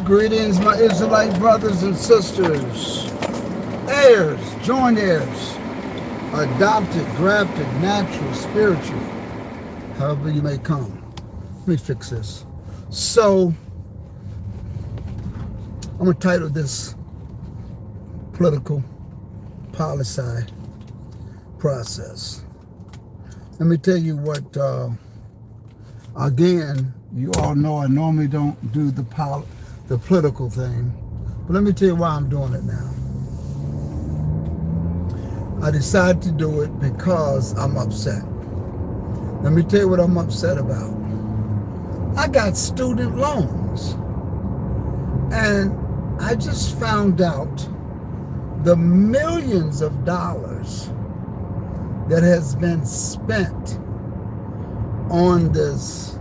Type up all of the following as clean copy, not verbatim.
Greetings, my Israelite brothers and sisters, heirs, joint heirs, adopted, grafted, natural, spiritual, however you may come. Let me fix this. So, I'm going to title this Political PoliSci Process. Let me tell you what, again, you all know I normally don't do the political thing, but let me tell you why I'm doing it now. I decided to do it because I'm upset. Let me tell you what I'm upset about. I got student loans, and I just found out the millions of dollars that has been spent on this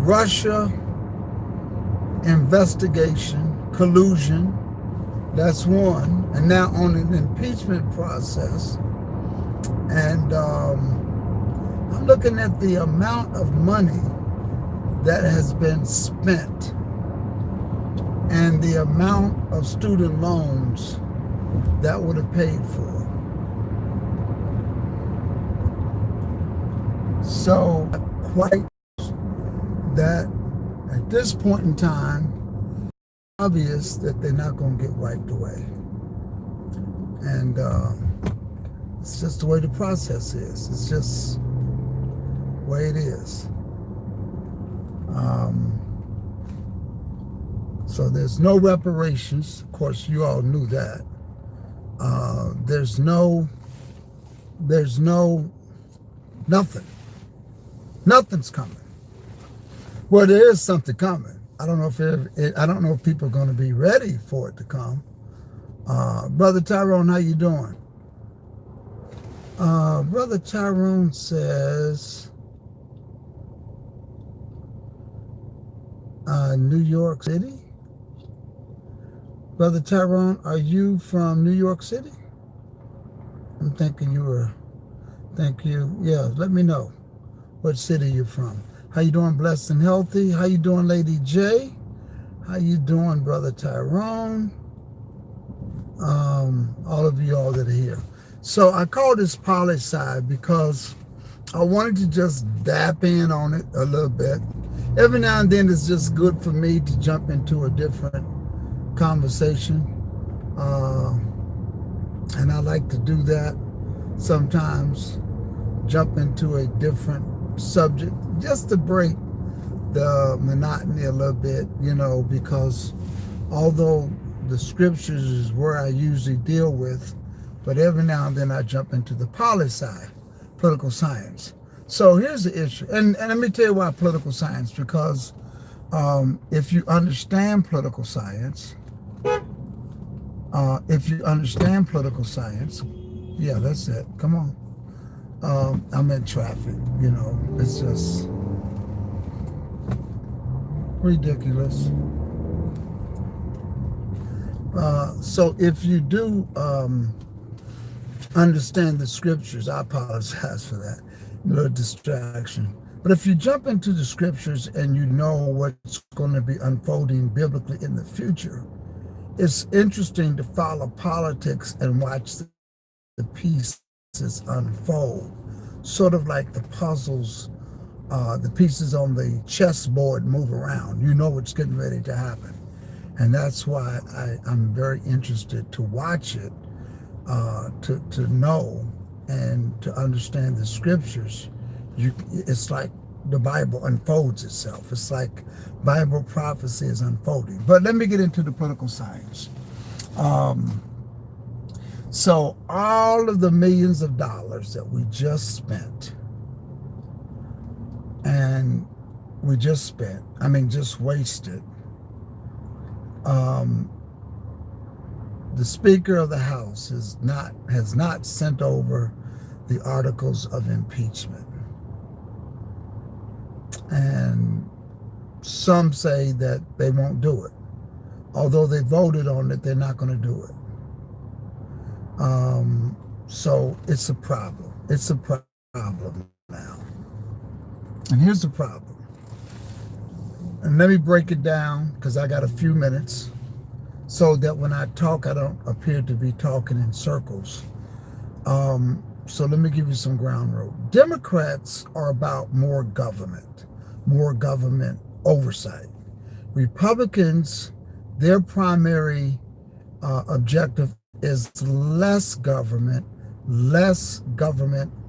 Russia investigation, collusion, that's one, and now on an impeachment process. And I'm looking at the amount of money that has been spent and the amount of student loans that would have paid for. So, quite that at this point in time, obvious that they're not going to get wiped away. And it's just the way the process is. It's just the way it is. So there's no reparations. Of course, you all knew that. There's nothing. Nothing's coming. Well, there is something coming. I don't know if people are going to be ready for it to come. Brother Tyrone, how you doing? Brother Tyrone says, New York City. Brother Tyrone, are you from New York City? I'm thinking you were. Thank you. Yeah, let me know what city you're from. How you doing, blessed and healthy? How you doing, Lady J? How you doing, Brother Tyrone? All of you all that are here. So I call this PoliSci because I wanted to just dap in on it a little bit. Every now and then it's just good for me to jump into a different conversation. And I like to do that sometimes, jump into a different subject just to break the monotony a little bit, because although the scriptures is where I usually deal with, but every now and then I jump into the PoliSci, political science. So here's the issue, and let me tell you why political science, because if you understand political science, yeah, that's it, come on. I'm in traffic, it's just ridiculous. So if you do understand the scriptures, I apologize for that, a little distraction. But if you jump into the scriptures and you know what's going to be unfolding biblically in the future, it's interesting to follow politics and watch the pieces unfold, sort of like the puzzles, the pieces on the chessboard move around. You know what's getting ready to happen. And that's why I'm very interested to watch it, to know and to understand the scriptures. It's like the Bible unfolds itself. It's like Bible prophecy is unfolding. But let me get into the political science. So all of the millions of dollars that we just spent, just wasted, the Speaker of the House has not sent over the articles of impeachment. And some say that they won't do it. Although they voted on it, they're not going to do it. So it's a problem. It's a problem now. And here's the problem. And let me break it down because I got a few minutes so that when I talk, I don't appear to be talking in circles. So let me give you some ground rules. Democrats are about more government oversight. Republicans, their primary objective is less government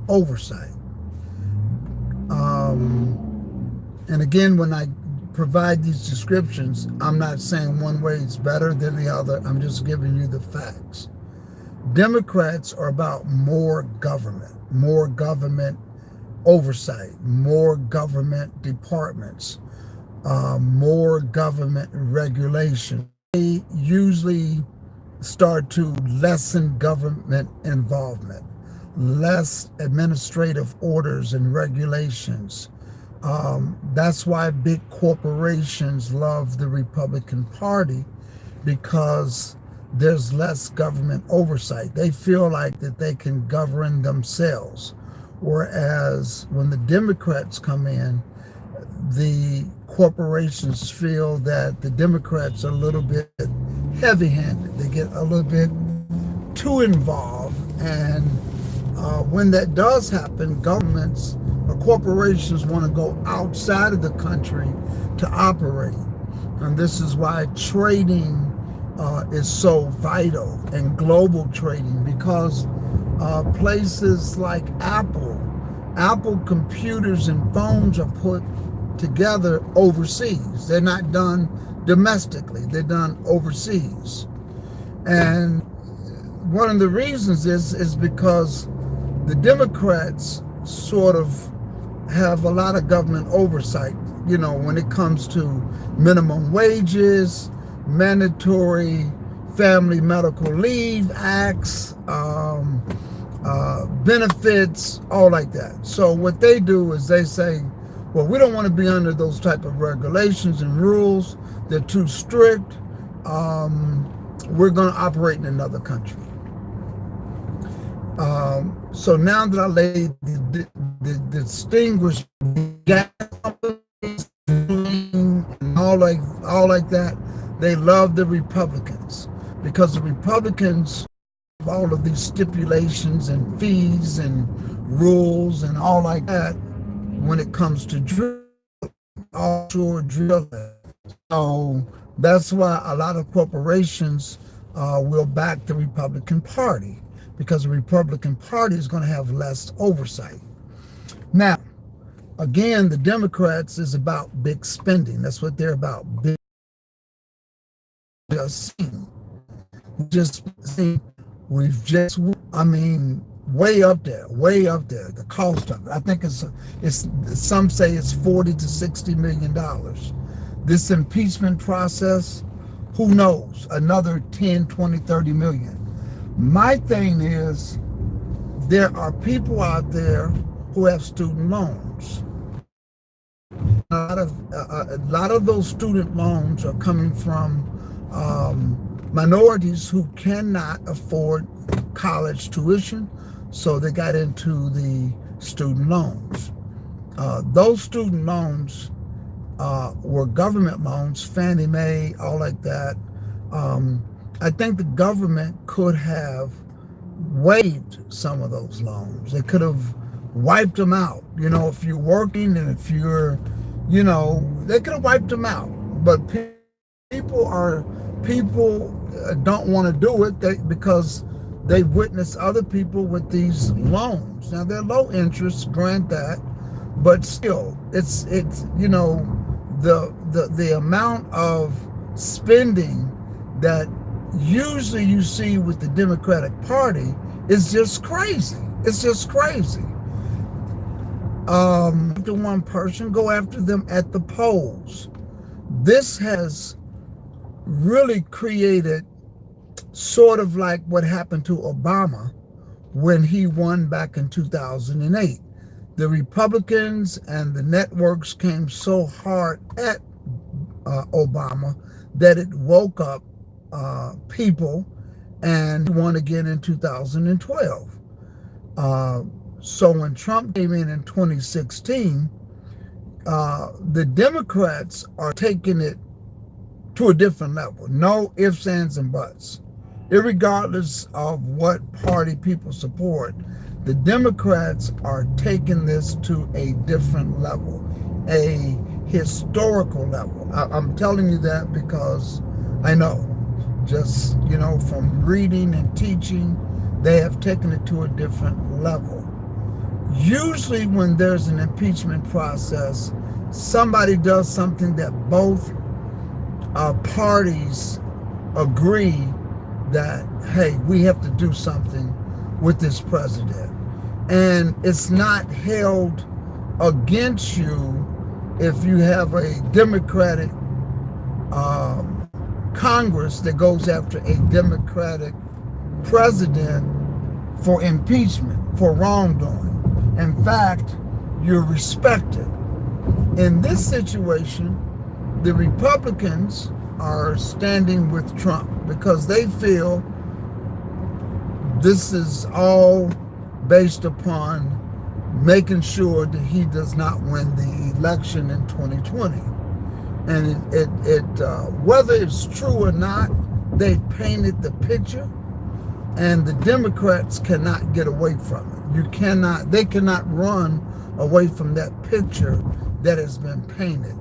oversight. And again, when I provide these descriptions, I'm not saying one way is better than the other. I'm just giving you the facts. Democrats are about more government oversight, more government departments, more government regulation. They usually start to lessen government involvement, less administrative orders and regulations. That's why big corporations love the Republican Party, because there's less government oversight. They feel like that they can govern themselves. Whereas when the Democrats come in, the corporations feel that the Democrats are a little bit heavy-handed. They get a little bit too involved. And when that does happen, governments or corporations want to go outside of the country to operate. And this is why trading is so vital, and global trading, because places like Apple computers and phones are put together overseas. They're not done domestically, they're done overseas. And one of the reasons is because the Democrats sort of have a lot of government oversight, when it comes to minimum wages, mandatory family medical leave acts, benefits, all like that. So what they do is they say, well, we don't want to be under those type of regulations and rules. They're too strict. We're going to operate in another country. So now that I laid the distinguished gas companies and all like that, they love the Republicans, because the Republicans have all of these stipulations and fees and rules and all like that when it comes to offshore drilling. So that's why a lot of corporations will back the Republican Party, because the Republican Party is going to have less oversight. Now, again, the Democrats is about big spending. That's what they're about. Way up there, the cost of it. I think it's some say it's $40 to $60 million. This impeachment process, who knows, another 10, 20, 30 million. My thing is, there are people out there who have student loans. A lot of those student loans are coming from minorities who cannot afford college tuition, so they got into the student loans. Those student loans were government loans, Fannie Mae, all like that. I think the government could have waived some of those loans. They could have wiped them out. If you're working and if you're, they could have wiped them out. But people don't want to do it because they witness other people with these loans. Now they're low interest, grant that, but still, it's the amount of spending that usually you see with the Democratic Party is just crazy. It's just crazy. After one person, go after them at the polls. This has really created sort of like what happened to Obama when he won back in 2008. The Republicans and the networks came so hard at Obama that it woke up people, and won again in 2012. So when Trump came in 2016, The Democrats are taking it to a different level. No ifs, ands, and buts. Irregardless of what party people support, the Democrats are taking this to a different level, a historical level. I'm telling you that because I know, just, from reading and teaching, they have taken it to a different level. Usually when there's an impeachment process, somebody does something that both parties agree that, hey, we have to do something with this president. And it's not held against you if you have a Democratic Congress that goes after a Democratic president for impeachment, for wrongdoing. In fact, you're respected. In this situation, the Republicans are standing with Trump because they feel this is all based upon making sure that he does not win the election in 2020. And whether it's true or not, they painted the picture, and the Democrats cannot get away from it. They cannot run away from that picture that has been painted.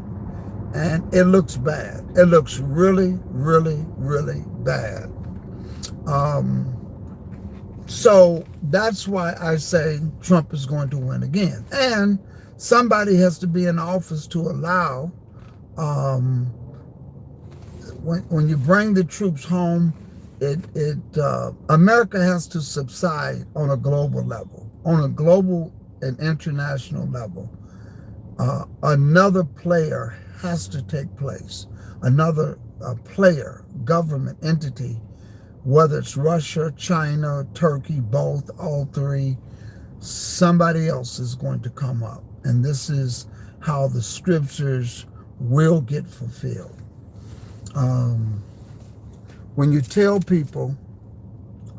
And it looks bad. It looks really, really, really bad. So that's why I say Trump is going to win again. And somebody has to be in office to allow, when you bring the troops home, America has to subside on a global level, on a global and international level. Another player has to take place. Another player, government entity, whether it's Russia, China, Turkey, both, all three, somebody else is going to come up. And this is how the scriptures will get fulfilled. When you tell people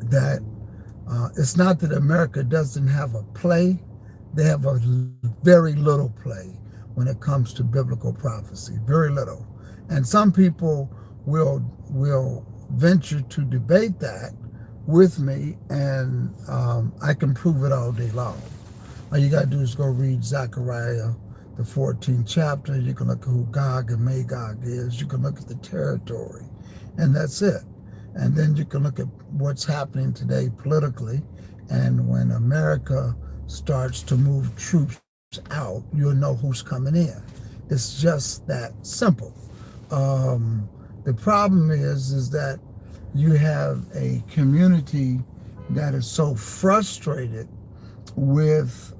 that it's not that America doesn't have a play, they have a very little play when it comes to biblical prophecy, very little. And some people will venture to debate that with me, and I can prove it all day long. All you got to do is go read Zechariah, the 14th chapter. You can look at who Gog and Magog is. You can look at the territory, and that's it. And then you can look at what's happening today politically, and when America starts to move troops out, you'll know who's coming in. It's just that simple. The problem is that you have a community that is so frustrated with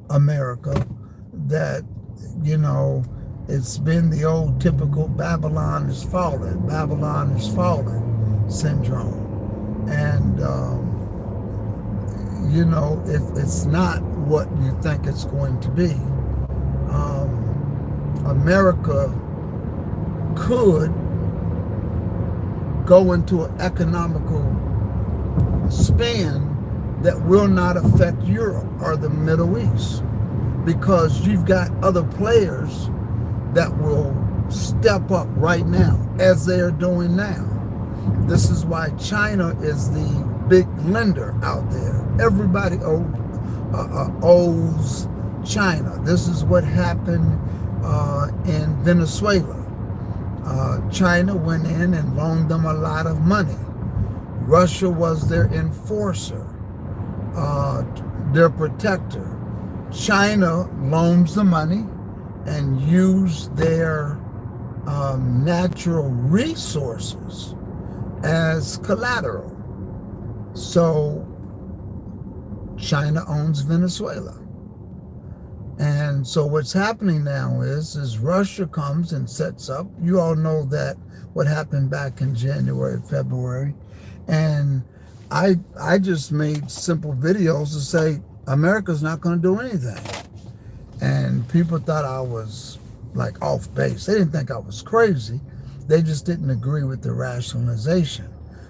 America that, it's been the old typical Babylon is falling syndrome. And, it's not what you think it's going to be. America could go into an economical span that will not affect Europe or the Middle East, because you've got other players that will step up right now, as they are doing now. This is why China is the big lender out there. Everybody owes China. This is what happened in Venezuela. China went in and loaned them a lot of money. Russia was their enforcer, their protector. China loans the money and used their natural resources as collateral. So China owns Venezuela. And so what's happening now is Russia comes and sets up. You all know that what happened back in January, February. And I just made simple videos to say America's not going to do anything. And people thought I was like off base. They didn't think I was crazy. They just didn't agree with the rationalization.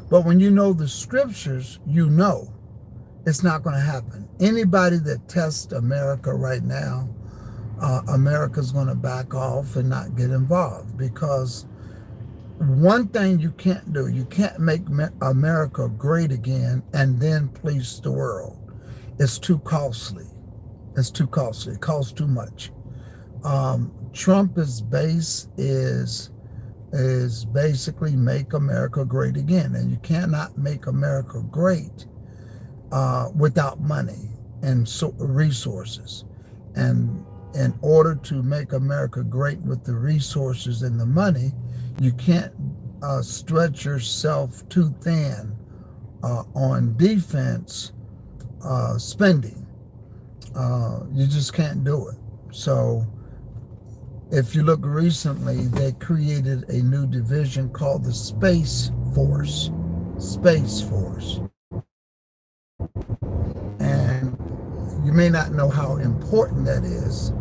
But when you know the scriptures, you know it's not going to happen. Anybody that tests America right now, America's going to back off and not get involved. Because one thing you can't do, you can't make America great again and then police the world. It's too costly. It's too costly. It costs too much. Trump's base is basically make America great again, and you cannot make America great without money and resources. And in order to make America great with the resources and the money, you can't stretch yourself too thin on defense spending. You just can't do it. So if you look recently, they created a new division called the Space Force. Space Force. And you may not know how important that is,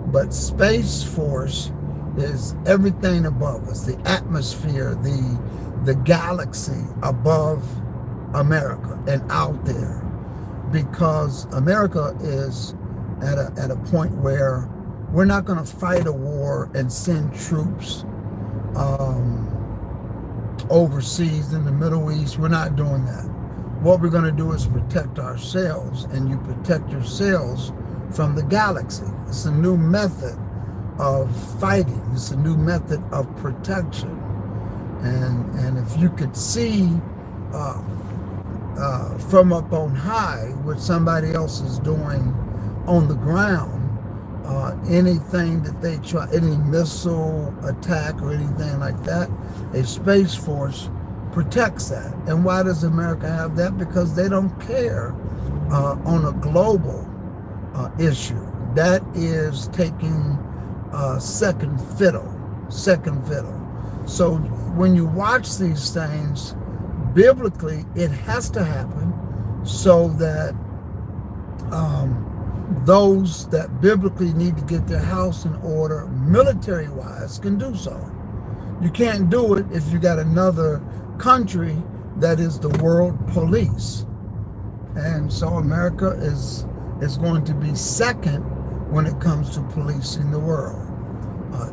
but Space Force is everything above us, the atmosphere, the galaxy above America and out there. Because America is at a point where we're not going to fight a war and send troops overseas in the Middle East. We're not doing that. What we're going to do is protect ourselves, and you protect yourselves from the galaxy. It's a new method of fighting. It's a new method of protection. And if you could see from up on high what somebody else is doing on the ground, anything that they try, any missile attack or anything like that, a Space Force protects that. And why does America have that? Because they don't care on a global issue. That is taking second fiddle. So when you watch these things, biblically, it has to happen so that those that biblically need to get their house in order military-wise can do so. You can't do it if you got another country that is the world police. And so America is going to be second when it comes to policing the world.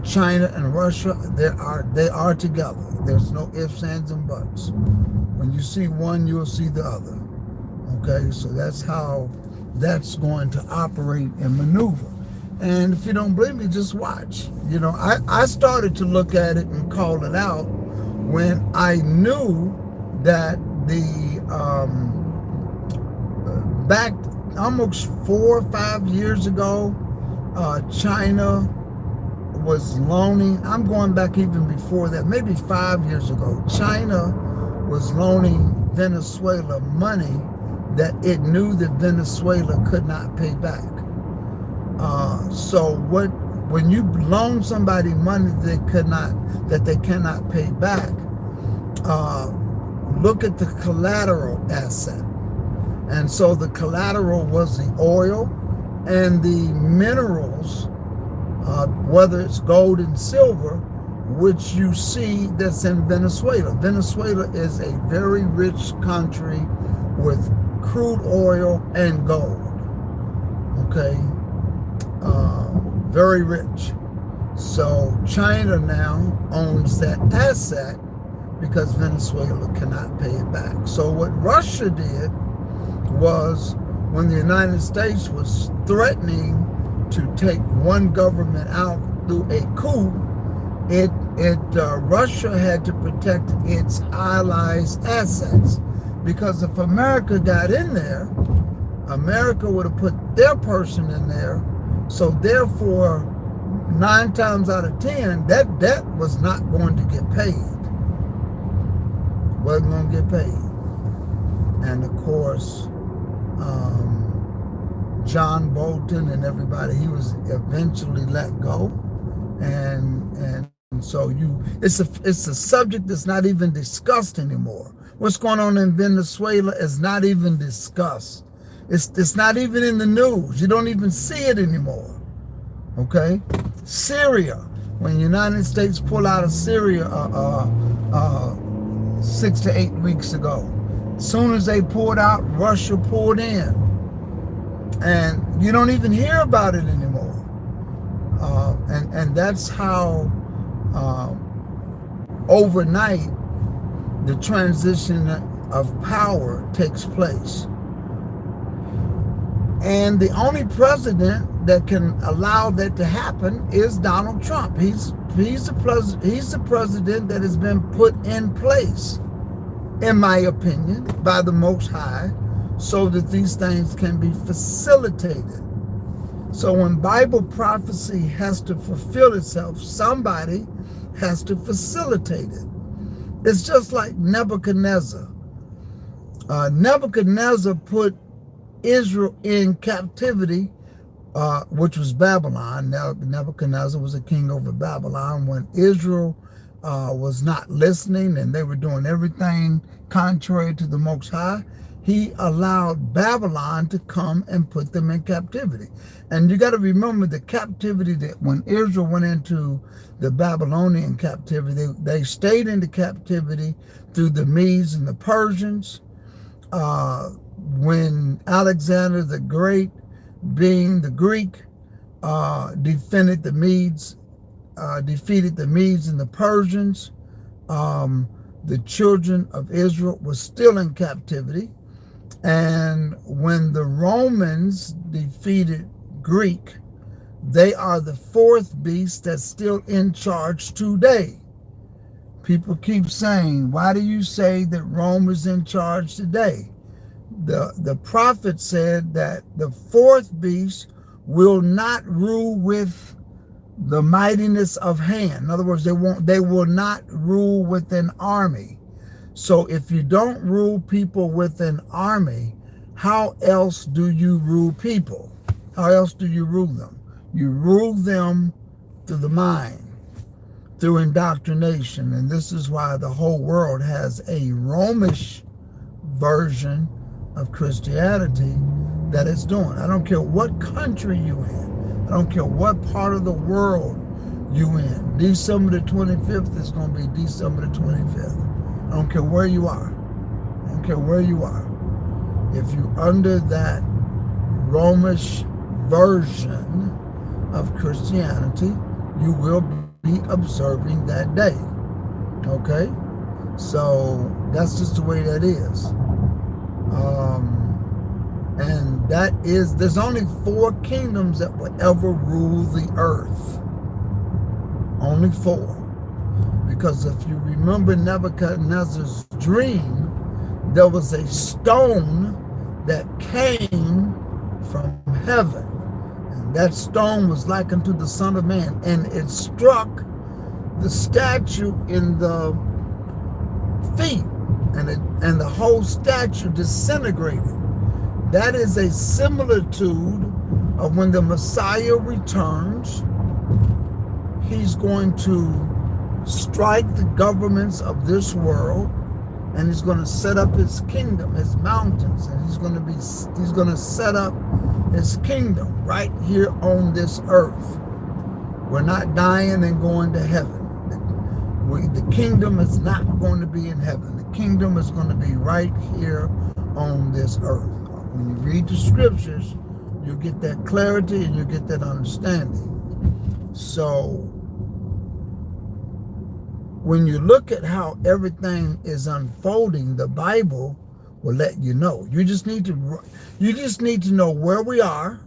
China and Russia, they are together. There's no ifs, ands, and buts. When you see one, you'll see the other. Okay, so that's how that's going to operate and maneuver. And if you don't believe me, just watch. You know, I started to look at it and call it out when I knew that back almost 4 or 5 years ago, China was loaning, I'm going back even before that, maybe 5 years ago, China was loaning Venezuela money that it knew that Venezuela could not pay back. So when you loan somebody money that they cannot pay back, look at the collateral asset. And so the collateral was the oil and the minerals, whether it's gold and silver, which you see that's in Venezuela. Venezuela is a very rich country with crude oil and gold. Okay, very rich. So China now owns that asset because Venezuela cannot pay it back. So what Russia did was, when the United States was threatening to take one government out through a coup, Russia had to protect its allies' assets. Because if America got in there, America would have put their person in there. So therefore, 9 times out of 10, that debt was not going to get paid. Wasn't going to get paid. And of course, John Bolton and everybody, he was eventually let go. And so it's a subject that's not even discussed anymore. What's going on in Venezuela is not even discussed. It's not even in the news. You don't even see it anymore. Okay? Syria, when the United States pulled out of Syria 6 to 8 weeks ago, as soon as they pulled out, Russia pulled in. And you don't even hear about it anymore. And that's how overnight the transition of power takes place. And the only president that can allow that to happen is Donald Trump. He's the president that has been put in place, in my opinion, by the Most High, so that these things can be facilitated. So when Bible prophecy has to fulfill itself, somebody has to facilitate it. It's just like Nebuchadnezzar. Nebuchadnezzar put Israel in captivity, which was Babylon. Now, Nebuchadnezzar was a king over Babylon when Israel was not listening and they were doing everything contrary to the Most High. He allowed Babylon to come and put them in captivity. And you got to remember the captivity that when Israel went into the Babylonian captivity, they stayed in the captivity through the Medes and the Persians. When Alexander the Great, being the Greek, defeated the Medes and the Persians, the children of Israel were still in captivity. And when the Romans defeated Greek, they are the fourth beast that's still in charge today. People keep saying, why do you say that Rome is in charge today? The prophet said that the fourth beast will not rule with the mightiness of hand. In other words, they will not rule with an army. So if you don't rule people with an army, how else do you rule people? How else do you rule them? You rule them through the mind, through indoctrination. And this is why the whole world has a Romish version of Christianity that it's doing. I don't care what country you're in. I don't care what part of the world you're in. December the 25th is going to be December the 25th. I don't care where you are. I don't care where you are. If you're under that Romish version of Christianity, you will be observing that day. Okay? So that's just the way that is. And that is, there's only 4 kingdoms that will ever rule the earth. Only 4. Because if you remember Nebuchadnezzar's dream, there was a stone that came from heaven. And that stone was like unto the Son of Man. And it struck the statue in the feet. And the whole statue disintegrated. That is a similitude of when the Messiah returns. He's going to strike the governments of this world, and he's going to set up his kingdom, his mountains, and he's going to set up his kingdom right here on this earth. We're not dying and going to heaven. The kingdom is not going to be in heaven. The kingdom is going to be right here on this earth. When you read the scriptures, you get that clarity and you get that understanding. So when you look at how everything is unfolding, the Bible will let you know. You just need to know where we are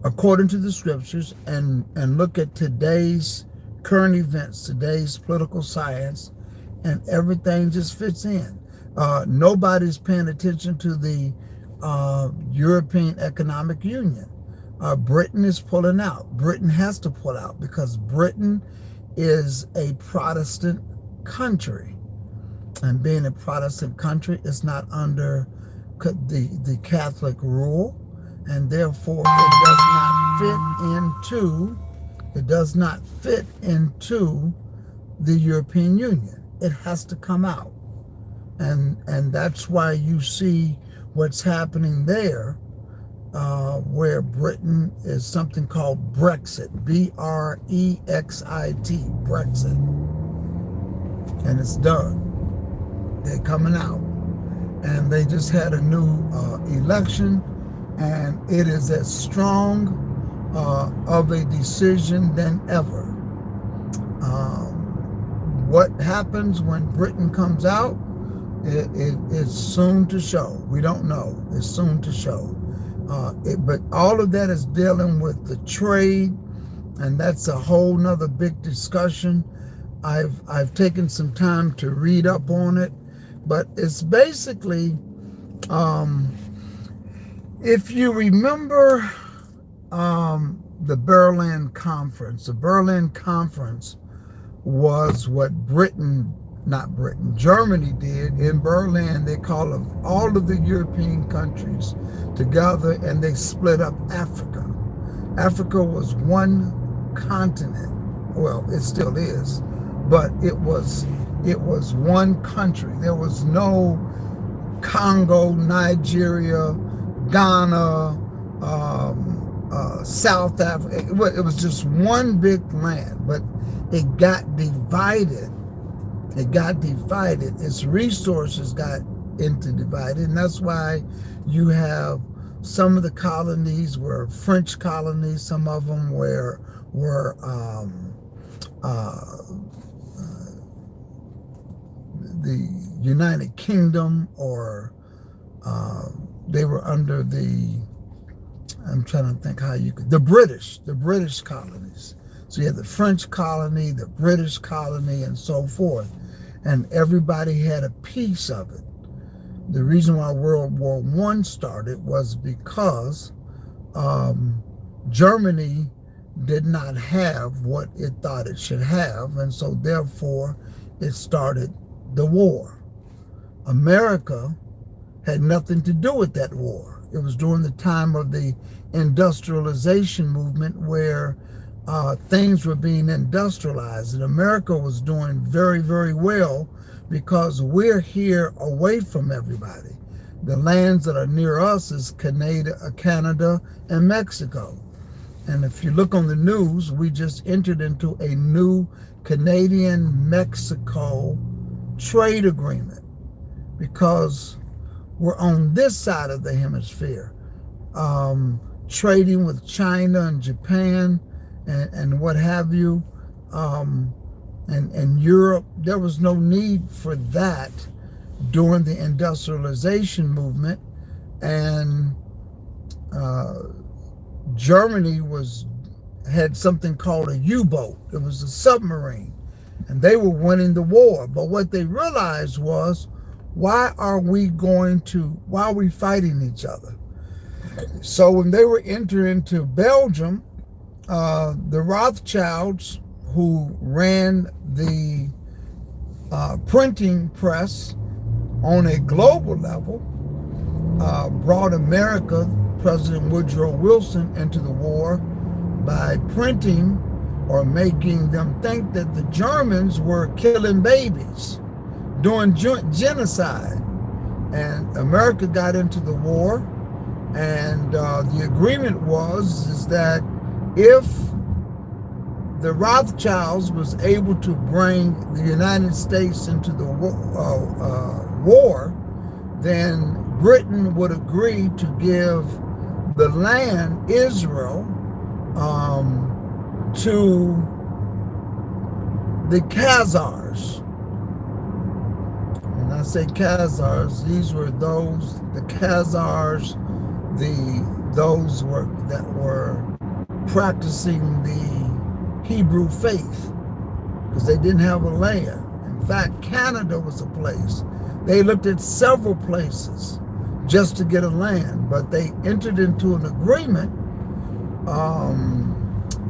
according to the scriptures and look at today's current events, today's political science, and everything just fits in. Nobody's paying attention to the European Economic Union. Britain is pulling out. Britain has to pull out because Britain is a Protestant country. And being a Protestant country is not under the Catholic rule, and therefore it does not fit into the European Union. It has to come out. And that's why you see what's happening there, where Britain is something called Brexit, Brexit, Brexit. And it's done. They're coming out. And they just had a new election, and it is as strong of a decision than ever. What happens when Britain comes out, it's soon to show. We don't know. It's soon to show. But all of that is dealing with the trade, and that's a whole nother big discussion. I've taken some time to read up on it, but it's basically, if you remember the Berlin Conference. The Berlin Conference was what Germany did in Berlin. They called all of the European countries together, and they split up Africa. Africa was one continent. Well, it still is, but it was one country. There was no Congo, Nigeria, Ghana, South Africa. It was just one big land, but it got divided. Its resources got divided, and that's why you have some of the colonies were French colonies. Some of them were the United Kingdom, or they were under I'm trying to think the British colonies. So you had the French colony, the British colony, and so forth. And everybody had a piece of it. The reason why World War I started was because Germany did not have what it thought it should have, and so therefore it started the war. America had nothing to do with that war. It was during the time of the industrialization movement where things were being industrialized, and America was doing very, very well because we're here away from everybody. The lands that are near us is Canada and Mexico. And if you look on the news, we just entered into a new Canadian-Mexico trade agreement because we're on this side of the hemisphere, trading with China and Japan and what have you, and Europe. There was no need for that during the industrialization movement, and Germany had something called a U-boat. It was a submarine, and they were winning the war. But what they realized was, why are we fighting each other? So when they were entering into Belgium, the Rothschilds, who ran the printing press on a global level, brought America, President Woodrow Wilson, into the war by printing or making them think that the Germans were killing babies, doing genocide. And America got into the war, and the agreement is that if the Rothschilds was able to bring the United States into the war, then Britain would agree to give the land, Israel, to the Khazars. And I say Khazars, these were the Khazars, those that were practicing the Hebrew faith, because they didn't have a land. In fact, Canada was a place. They looked at several places just to get a land, but they entered into an agreement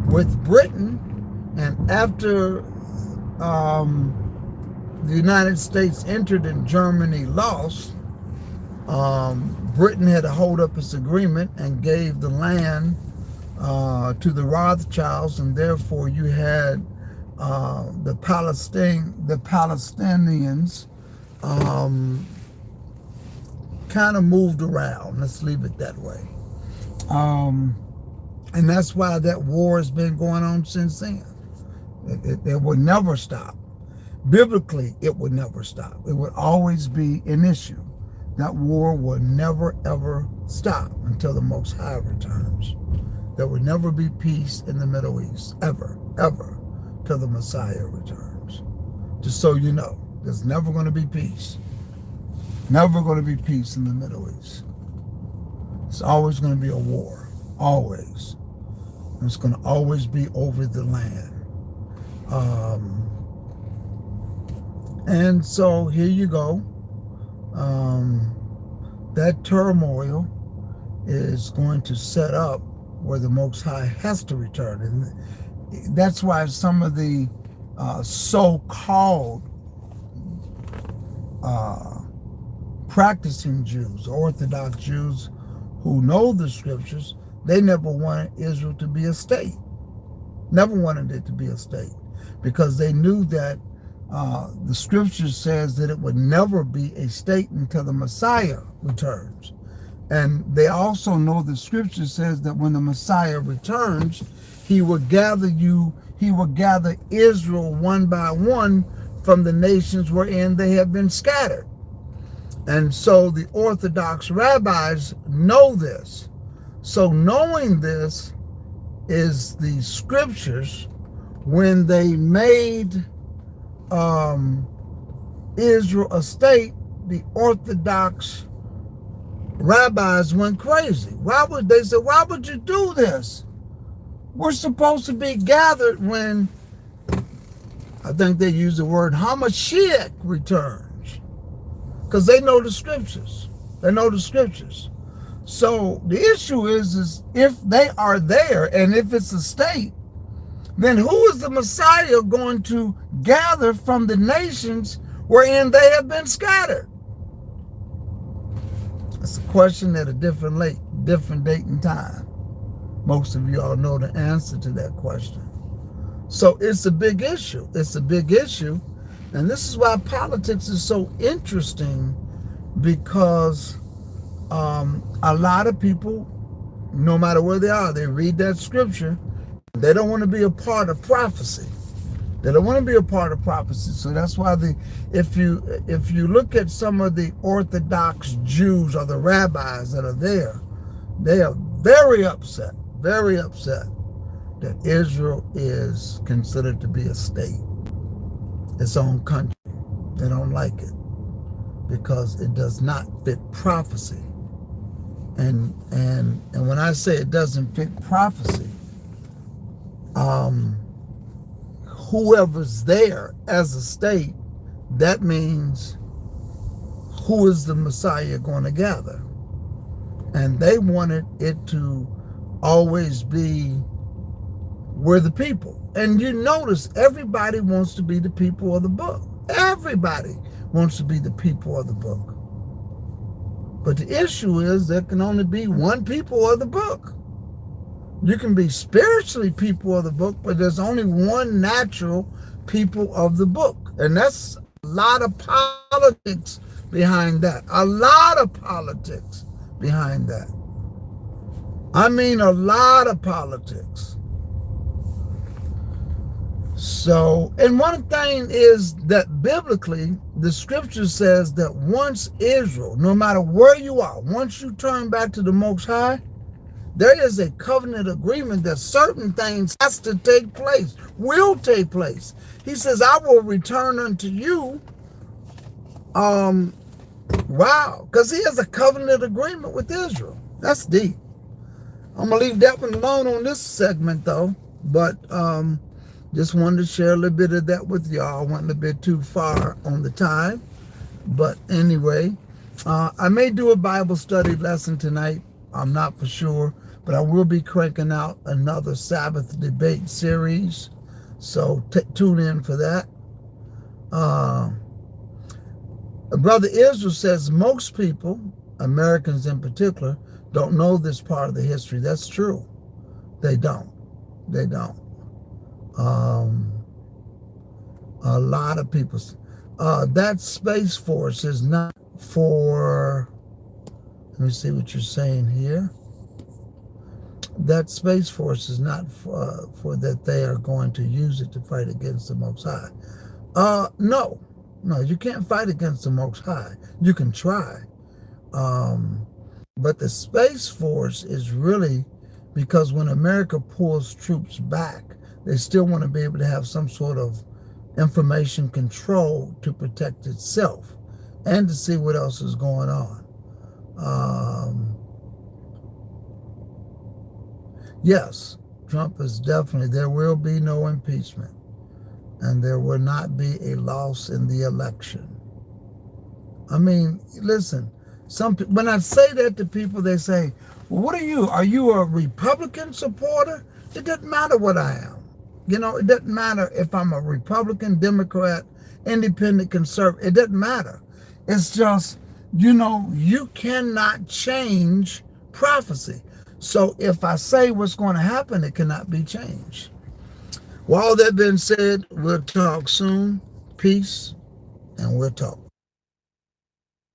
with Britain, and after the United States entered and Germany lost, Britain had to hold up its agreement and gave the land to the Rothschilds, and therefore you had the Palestinians kind of moved around. Let's leave it that way. And that's why that war has been going on since then. It would never stop. Biblically, it would never stop. It would always be an issue. That war will never, ever stop until the Most High returns. There will never be peace in the Middle East, ever, ever, till the Messiah returns. Just so you know, there's never going to be peace. Never going to be peace in the Middle East. It's always going to be a war. Always. And it's going to always be over the land. And so here you go. That turmoil is going to set up where the Most High has to return. And that's why some of the so-called practicing Jews, Orthodox Jews who know the scriptures, they never wanted Israel to be a state. Never wanted it to be a state, because they knew that the scripture says that it would never be a state until the Messiah returns. And they also know the scripture says that when the Messiah returns, he will gather Israel one by one from the nations wherein they have been scattered. And so the Orthodox rabbis know this. So knowing this is the scriptures, when they made Israel a state, the Orthodox rabbis went crazy. Why would you do this? We're supposed to be gathered when, I think they use the word Hamashiach returns, because they know the scriptures. They know the scriptures. So the issue is if they are there and if it's a state, then who is the Messiah going to gather from the nations wherein they have been scattered? It's a question at a different date and time. Most of you all know the answer to that question. So it's a big issue. It's a big issue. And this is why politics is so interesting, because a lot of people, no matter where they are, they read that scripture. They don't want to be a part of prophecy. They don't want to be a part of prophecy. So that's why if you look at some of the Orthodox Jews or the rabbis that are there, they are very upset that Israel is considered to be a state, its own country. They don't like it because it does not fit prophecy. And when I say it doesn't fit prophecy, whoever's there as a state, that means who is the Messiah going to gather? And they wanted it to always be we're the people. And you notice everybody wants to be the people of the book. Everybody wants to be the people of the book. But the issue is there can only be one people of the book. You can be spiritually people of the book, but there's only one natural people of the book. And that's a lot of politics behind that. A lot of politics behind that. I mean, a lot of politics. So, and one thing is that biblically, the scripture says that once Israel, no matter where you are, once you turn back to the Most High, there is a covenant agreement that certain things has to take place, will take place. He says, I will return unto you. Wow, because he has a covenant agreement with Israel. That's deep. I'm going to leave that one alone on this segment, though. But just wanted to share a little bit of that with y'all. I went a little bit too far on the time. But anyway, I may do a Bible study lesson tonight. I'm not for sure. But I will be cranking out another Sabbath debate series. So tune in for that. Brother Israel says most people, Americans in particular, don't know this part of the history. That's true. They don't. They don't. A lot of people. That Space Force is not for, let me see what you're saying here. That Space Force is not for that they are going to use it to fight against the Most High. No, you can't fight against the Most High. You can try. But the Space Force is really because when America pulls troops back, they still want to be able to have some sort of information control to protect itself and to see what else is going on. Yes, Trump is definitely, there will be no impeachment, and there will not be a loss in the election. I mean, listen, when I say that to people, they say, well, what are you? Are you a Republican supporter? It doesn't matter what I am. You know, it doesn't matter if I'm a Republican, Democrat, independent, conservative. It doesn't matter. It's just, you know, you cannot change prophecy. So if I say what's going to happen, it cannot be changed. Well, all that being said, we'll talk soon. Peace, and we'll talk.